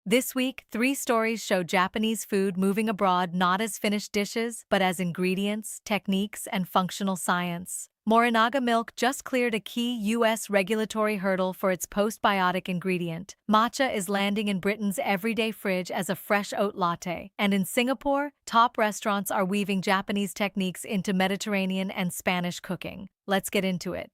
This week, 3 stories show Japanese food moving abroad not as finished dishes, but as ingredients, techniques, and functional science. Morinaga Milk just cleared a key US regulatory hurdle for its postbiotic ingredient. Matcha is landing in Britain's everyday fridge as a fresh oat latte. And in Singapore, top restaurants are weaving Japanese techniques into Mediterranean and Spanish cooking. Let's get into it.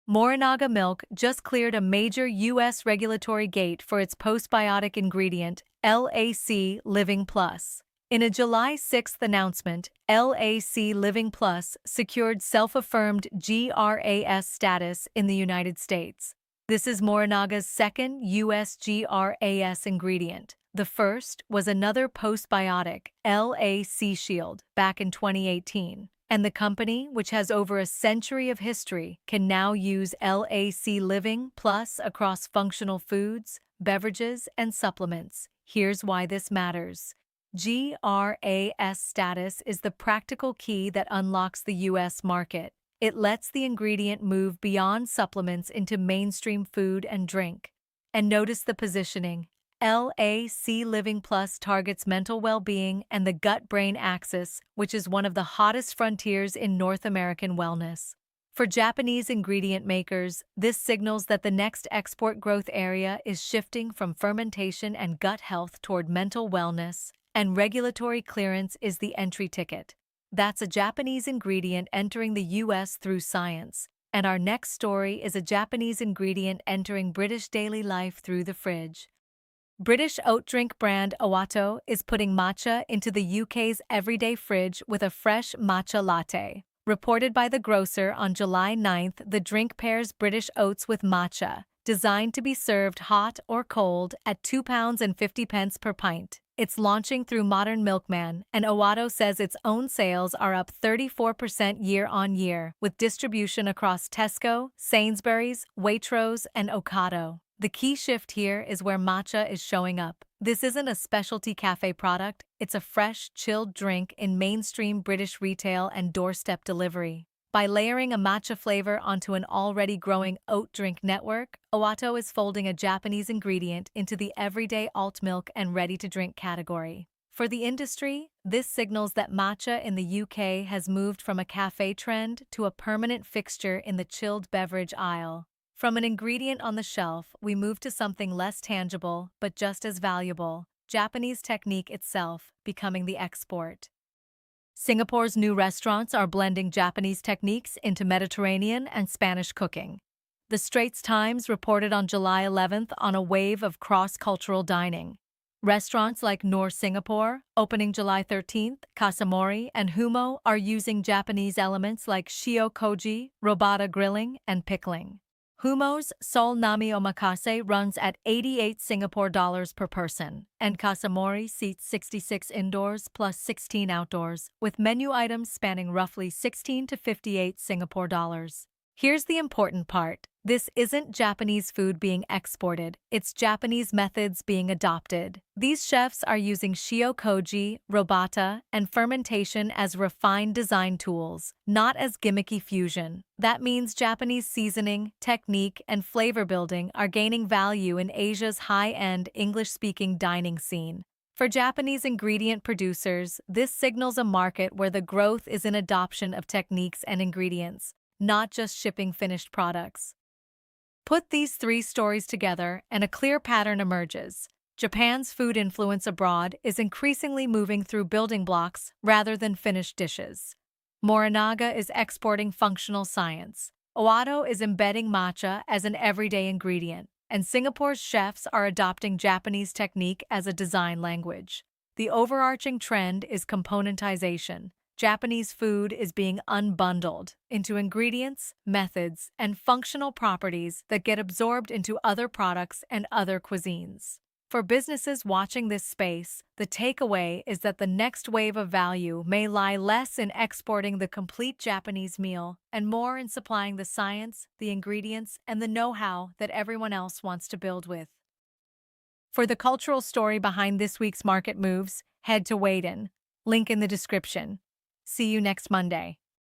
Morinaga Milk just cleared a major U.S. regulatory gate for its postbiotic ingredient, LAC-Living Plus. In a July 6 announcement, LAC-Living Plus secured self-affirmed GRAS status in the United States. This is Morinaga's second US GRAS ingredient. The first was another postbiotic, LAC Shield, back in 2018. And the company, which has over a century of history, can now use LAC-Living Plus across functional foods, beverages, and supplements. Here's why this matters. GRAS status is the practical key that unlocks the U.S. market. It lets the ingredient move beyond supplements into mainstream food and drink. And notice the positioning. LAC-Living Plus targets mental well-being and the gut-brain axis, which is one of the hottest frontiers in North American wellness. For Japanese ingredient makers, this signals that the next export growth area is shifting from fermentation and gut health toward mental wellness, and regulatory clearance is the entry ticket. That's a Japanese ingredient entering the U.S. through science. And our next story is a Japanese ingredient entering British daily life through the fridge. British oat drink brand Oato is putting matcha into the UK's everyday fridge with a fresh matcha latte. Reported by The Grocer on July 9, the drink pairs British oats with matcha, designed to be served hot or cold at £2.50 per pint. It's launching through Modern Milkman, and Oato says its own sales are up 34% year-on-year, with distribution across Tesco, Sainsbury's, Waitrose, and Ocado. The key shift here is where matcha is showing up. This isn't a specialty cafe product, it's a fresh, chilled drink in mainstream British retail and doorstep delivery. By layering a matcha flavor onto an already growing oat drink network, Oato is folding a Japanese ingredient into the everyday alt milk and ready-to-drink category. For the industry, this signals that matcha in the UK has moved from a cafe trend to a permanent fixture in the chilled beverage aisle. From an ingredient on the shelf, we move to something less tangible, but just as valuable, Japanese technique itself becoming the export. Singapore's new restaurants are blending Japanese techniques into Mediterranean and Spanish cooking. The Straits Times reported on July 11 on a wave of cross-cultural dining. Restaurants like Noor Singapore, opening July 13, Kasamori, and Humo are using Japanese elements like shio koji, robata grilling, and pickling. Humo's Sol Nami Omakase runs at 88 Singapore dollars per person, and Kasamori seats 66 indoors plus 16 outdoors, with menu items spanning roughly 16 to 58 Singapore dollars. Here's the important part. This isn't Japanese food being exported, it's Japanese methods being adopted. These chefs are using shio koji, robata, and fermentation as refined design tools, not as gimmicky fusion. That means Japanese seasoning, technique, and flavor building are gaining value in Asia's high-end English-speaking dining scene. For Japanese ingredient producers, this signals a market where the growth is in adoption of techniques and ingredients, not just shipping finished products. Put these 3 stories together and a clear pattern emerges. Japan's food influence abroad is increasingly moving through building blocks rather than finished dishes. Morinaga is exporting functional science. Oato is embedding matcha as an everyday ingredient, and Singapore's chefs are adopting Japanese technique as a design language. The overarching trend is componentization. Japanese food is being unbundled into ingredients, methods, and functional properties that get absorbed into other products and other cuisines. For businesses watching this space, the takeaway is that the next wave of value may lie less in exporting the complete Japanese meal and more in supplying the science, the ingredients, and the know-how that everyone else wants to build with. For the cultural story behind this week's market moves, head to Oato. Link in the description. See you next Monday.